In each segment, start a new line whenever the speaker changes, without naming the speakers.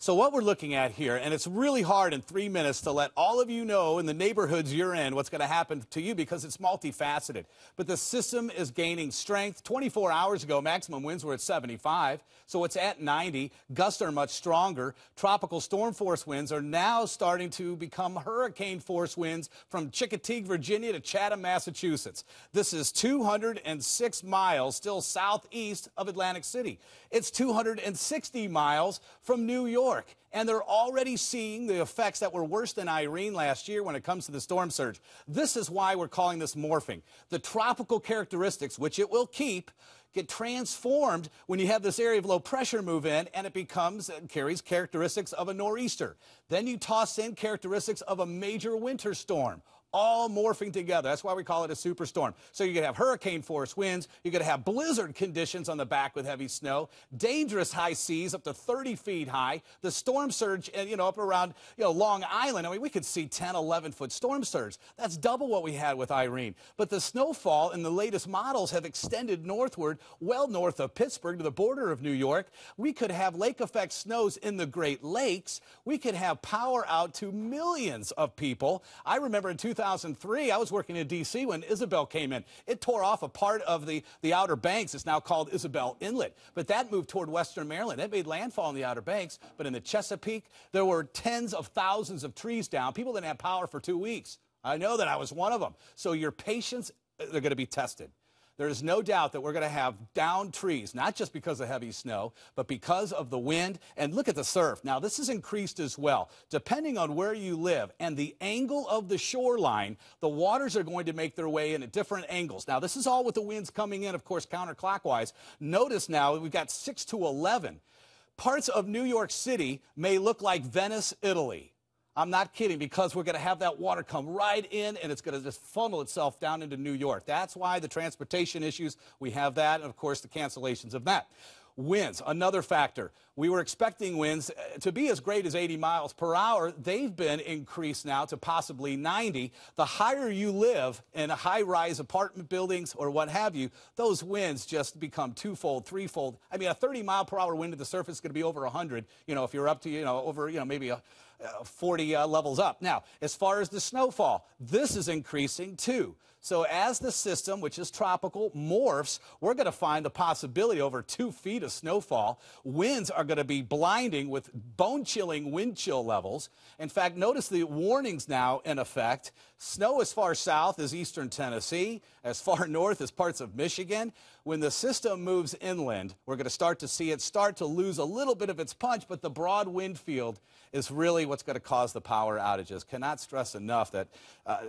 So what we're looking at here, and it's really hard in 3 minutes to let all of you know in the neighborhoods you're in what's going to happen to you because it's multifaceted. But the system is gaining strength. 24 hours ago, maximum winds were at 75, so it's at 90. Gusts are much stronger. Tropical storm force winds are now starting to become hurricane force winds from Chickateague, Virginia to Chatham, Massachusetts. This is 206 miles still southeast of Atlantic City. It's 260 miles from New York. And they're already seeing the effects that were worse than Irene last year when it comes to the storm surge. This is why we're calling this morphing. The tropical characteristics, which it will keep, get transformed when you have this area of low pressure move in, and it carries characteristics of a nor'easter. Then you toss in characteristics of a major winter storm, all morphing together. That's why we call it a superstorm. So you're going to have hurricane force winds. You're going to have blizzard conditions on the back with heavy snow, dangerous high seas up to 30 feet high, the storm surge, up around, Long Island. I mean, we could see 10, 11-foot storm surge. That's double what we had with Irene. But the snowfall in the latest models have extended northward, well north of Pittsburgh to the border of New York. We could have lake effect snows in the Great Lakes. We could have power out to millions of people. I remember in 2003, I was working in D.C. when Isabel came in. It tore off a part of the Outer Banks. It's now called Isabel Inlet. But that moved toward western Maryland. It made landfall in the Outer Banks. But in the Chesapeake, there were tens of thousands of trees down. People didn't have power for 2 weeks. I know that I was one of them. So your patience, they're going to be tested. There is no doubt that we're going to have downed trees, not just because of heavy snow, but because of the wind. And look at the surf. Now, this has increased as well. Depending on where you live and the angle of the shoreline, the waters are going to make their way in at different angles. Now, this is all with the winds coming in, of course, counterclockwise. Notice now we've got 6 to 11. Parts of New York City may look like Venice, Italy. I'm not kidding, because we're going to have that water come right in, and it's going to just funnel itself down into New York. That's why the transportation issues, we have that, and of course the cancellations of that. Winds, another factor. We were expecting winds to be as great as 80 miles per hour. They've been increased now to possibly 90. The higher you live in high-rise apartment buildings or what have you, those winds just become twofold, threefold. I mean, a 30-mile-per-hour wind at the surface is going to be over 100, if you're up to, over, maybe 40 levels up. Now, as far as the snowfall, this is increasing too. So as the system, which is tropical, morphs, we're going to find the possibility over 2 feet of snowfall. Winds are going to be blinding with bone-chilling wind chill levels. In fact, notice the warnings now in effect. Snow as far south as eastern Tennessee, as far north as parts of Michigan. When the system moves inland, we're going to start to see it start to lose a little bit of its punch, but the broad wind field is really what's going to cause the power outages. Cannot stress enough that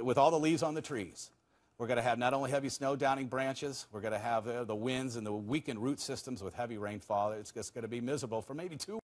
with all the leaves on the trees, we're going to have not only heavy snow downing branches, we're going to have the winds and the weakened root systems with heavy rainfall. It's just going to be miserable for maybe 2